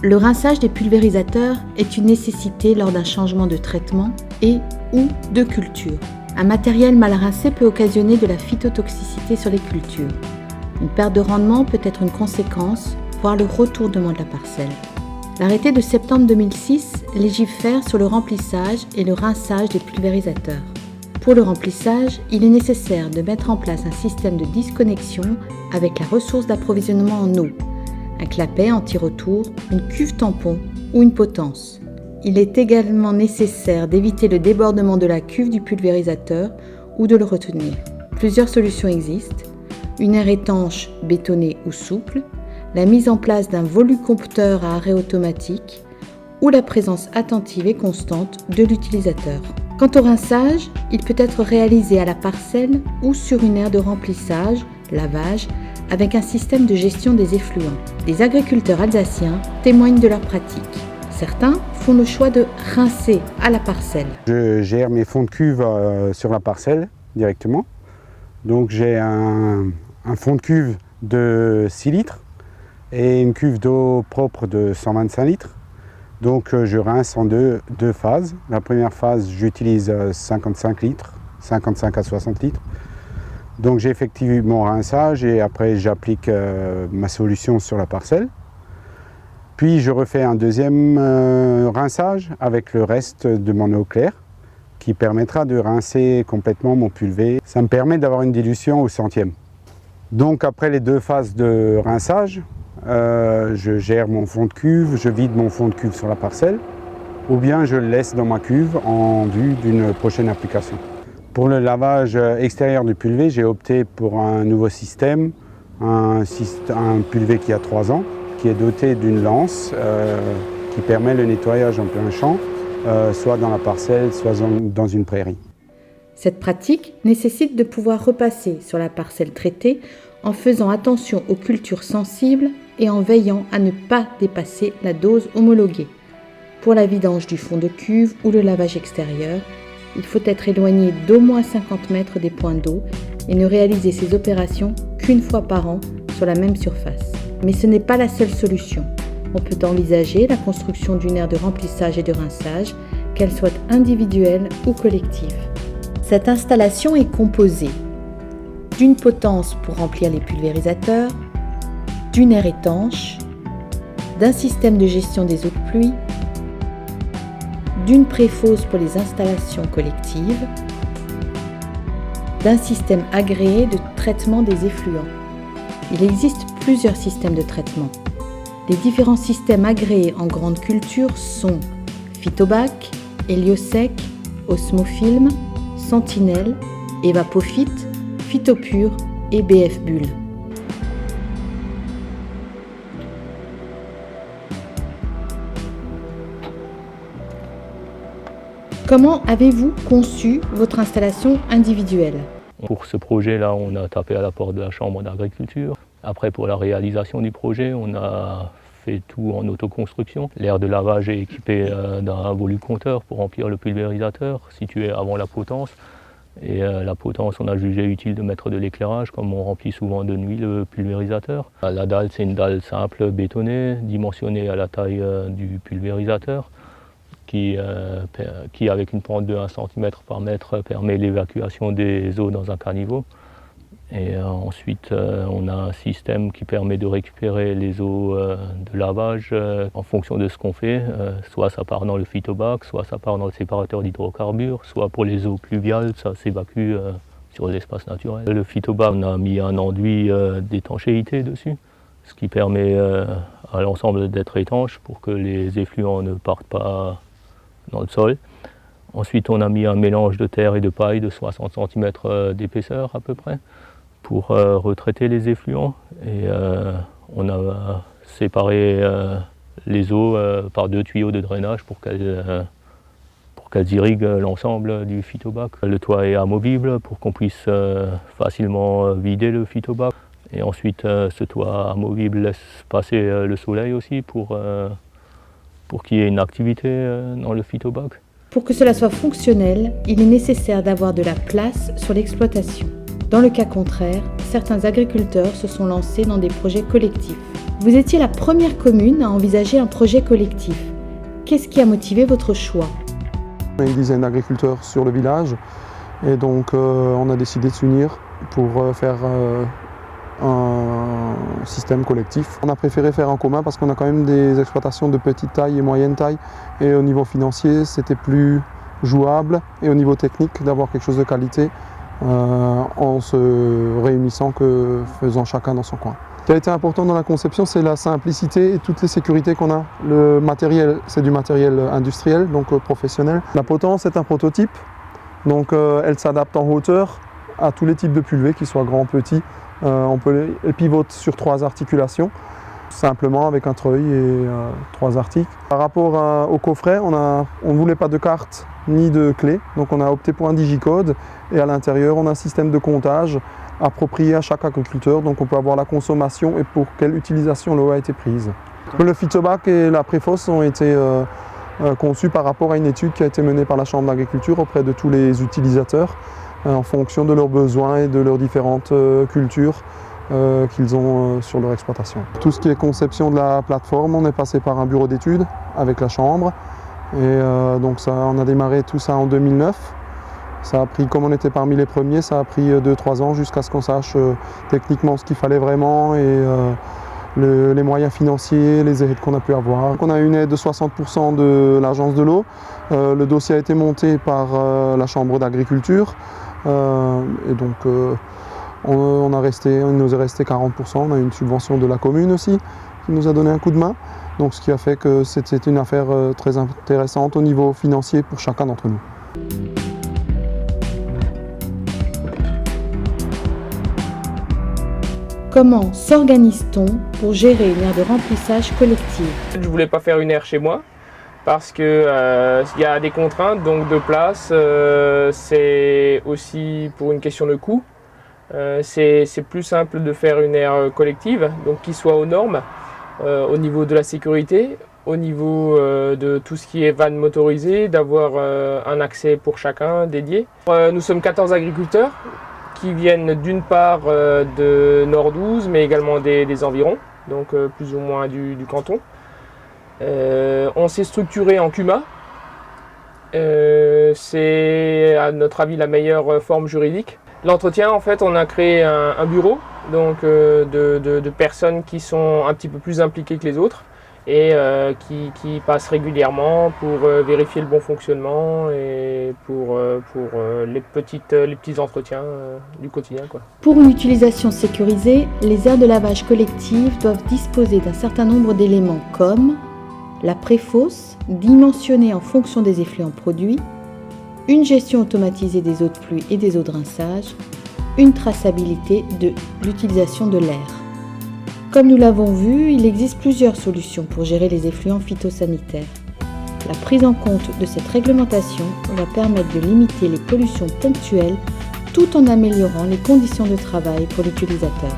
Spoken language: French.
Le rinçage des pulvérisateurs est une nécessité lors d'un changement de traitement ou de culture. Un matériel mal rincé peut occasionner de la phytotoxicité sur les cultures. Une perte de rendement peut être une conséquence, voire le retournement de la parcelle. L'arrêté de septembre 2006 légifère sur le remplissage et le rinçage des pulvérisateurs. Pour le remplissage, il est nécessaire de mettre en place un système de disconnexion avec la ressource d'approvisionnement en eau, un clapet anti-retour, une cuve tampon ou une potence. Il est également nécessaire d'éviter le débordement de la cuve du pulvérisateur ou de le retenir. Plusieurs solutions existent, une aire étanche, bétonnée ou souple, la mise en place d'un volucompteur à arrêt automatique ou la présence attentive et constante de l'utilisateur. Quant au rinçage, il peut être réalisé à la parcelle ou sur une aire de remplissage, lavage, avec un système de gestion des effluents. Les agriculteurs alsaciens témoignent de leur pratique. Certains font le choix de rincer à la parcelle. Je gère mes fonds de cuve sur la parcelle directement. Donc j'ai un fond de cuve de 6 litres et une cuve d'eau propre de 125 litres. Donc je rince en deux phases. La première phase, j'utilise 55 litres, 55 à 60 litres. Donc j'effectue mon rinçage et après j'applique ma solution sur la parcelle. Puis je refais un deuxième rinçage avec le reste de mon eau claire qui permettra de rincer complètement mon pulvé. Ça me permet d'avoir une dilution au centième. Donc après les 2 phases de rinçage, je gère mon fond de cuve, je vide mon fond de cuve sur la parcelle ou bien je le laisse dans ma cuve en vue d'une prochaine application. Pour le lavage extérieur du pulvé, j'ai opté pour un nouveau système, un pulvé qui a 3 ans, qui est doté d'une lance qui permet le nettoyage en plein champ, soit dans la parcelle, soit dans une prairie. Cette pratique nécessite de pouvoir repasser sur la parcelle traitée en faisant attention aux cultures sensibles et en veillant à ne pas dépasser la dose homologuée. Pour la vidange du fond de cuve ou le lavage extérieur, il faut être éloigné d'au moins 50 mètres des points d'eau et ne réaliser ces opérations qu'une fois par an sur la même surface. Mais ce n'est pas la seule solution. On peut envisager la construction d'une aire de remplissage et de rinçage, qu'elle soit individuelle ou collective. Cette installation est composée d'une potence pour remplir les pulvérisateurs, d'une aire étanche, d'un système de gestion des eaux de pluie, d'une préfosse pour les installations collectives, d'un système agréé de traitement des effluents. Il existe plusieurs systèmes de traitement. Les différents systèmes agréés en grande culture sont Phytobac, Héliosec, Osmofilm, Sentinelle, Evapofite, Phytopure et BF Bull. Comment avez-vous conçu votre installation individuelle ? Pour ce projet-là, on a tapé à la porte de la Chambre d'agriculture. Après, pour la réalisation du projet, on a fait tout en autoconstruction. L'aire de lavage est équipée d'un volucompteur pour remplir le pulvérisateur, situé avant la potence. Et la potence, on a jugé utile de mettre de l'éclairage, comme on remplit souvent de nuit le pulvérisateur. La dalle, c'est une dalle simple bétonnée, dimensionnée à la taille du pulvérisateur, qui avec une pente de 1 cm par mètre, permet l'évacuation des eaux dans un caniveau. Et ensuite, on a un système qui permet de récupérer les eaux de lavage en fonction de ce qu'on fait. Soit ça part dans le phytobac, soit ça part dans le séparateur d'hydrocarbures, soit pour les eaux pluviales, ça s'évacue sur l'espace naturel. Le phytobac, on a mis un enduit d'étanchéité dessus, ce qui permet à l'ensemble d'être étanche pour que les effluents ne partent pas dans le sol. Ensuite, on a mis un mélange de terre et de paille de 60 cm d'épaisseur à peu près pour retraiter les effluents. Et on a séparé les eaux par 2 tuyaux de drainage pour qu'elles irriguent l'ensemble du phytobac. Le toit est amovible pour qu'on puisse facilement vider le phytobac. Et ensuite, ce toit amovible laisse passer le soleil aussi pour qu'il y ait une activité dans le phytobac. Pour que cela soit fonctionnel, il est nécessaire d'avoir de la place sur l'exploitation. Dans le cas contraire, certains agriculteurs se sont lancés dans des projets collectifs. Vous étiez la première commune à envisager un projet collectif. Qu'est-ce qui a motivé votre choix ? On a une dizaine d'agriculteurs sur le village et donc on a décidé de s'unir pour faire un système collectif. On a préféré faire en commun parce qu'on a quand même des exploitations de petite taille et moyenne taille et au niveau financier c'était plus jouable et au niveau technique d'avoir quelque chose de qualité en se réunissant que faisant chacun dans son coin. Ce qui a été important dans la conception, c'est la simplicité et toutes les sécurités qu'on a. Le matériel, c'est du matériel industriel, donc professionnel. La potence est un prototype, donc elle s'adapte en hauteur à tous les types de pulvées, qu'ils soient grands, petits. Elle pivote sur 3 articulations, simplement avec un treuil et 3 articles. Par rapport au coffret, on ne voulait pas de carte ni de clé, donc on a opté pour un digicode et à l'intérieur on a un système de comptage approprié à chaque agriculteur, donc on peut avoir la consommation et pour quelle utilisation l'eau a été prise. Le phytobac et la préfosse ont été conçus par rapport à une étude qui a été menée par la Chambre d'agriculture auprès de tous les utilisateurs en fonction de leurs besoins et de leurs différentes cultures qu'ils ont sur leur exploitation. Tout ce qui est conception de la plateforme, on est passé par un bureau d'études avec la Chambre et donc on a démarré tout ça en 2009. Ça a pris, comme on était parmi les premiers, ça a pris 2-3 ans jusqu'à ce qu'on sache techniquement ce qu'il fallait vraiment et les moyens financiers, les aides qu'on a pu avoir. Donc on a une aide de 60% de l'agence de l'eau. Le dossier a été monté par la Chambre d'agriculture et donc il nous est resté 40%. On a eu une subvention de la commune aussi qui nous a donné un coup de main. Donc ce qui a fait que c'était une affaire très intéressante au niveau financier pour chacun d'entre nous. Comment s'organise-t-on pour gérer une aire de remplissage collective ? Je ne voulais pas faire une aire chez moi parce qu'il y a des contraintes, donc de place, c'est aussi pour une question de coût. C'est plus simple de faire une aire collective, donc qui soit aux normes, au niveau de la sécurité, au niveau de tout ce qui est vanne motorisée, d'avoir un accès pour chacun dédié. Nous sommes 14 agriculteurs qui viennent d'une part de Nord-12, mais également des environs, donc plus ou moins du canton. On s'est structuré en CUMA. C'est à notre avis la meilleure forme juridique. L'entretien, en fait, on a créé un bureau donc, de personnes qui sont un petit peu plus impliquées que les autres et qui passent régulièrement pour vérifier le bon fonctionnement et pour les petits entretiens du quotidien, quoi. Pour une utilisation sécurisée, les aires de lavage collectives doivent disposer d'un certain nombre d'éléments comme la préfosse, dimensionnée en fonction des effluents produits, une gestion automatisée des eaux de pluie et des eaux de rinçage, une traçabilité de l'utilisation de l'air. Comme nous l'avons vu, il existe plusieurs solutions pour gérer les effluents phytosanitaires. La prise en compte de cette réglementation va permettre de limiter les pollutions ponctuelles tout en améliorant les conditions de travail pour l'utilisateur.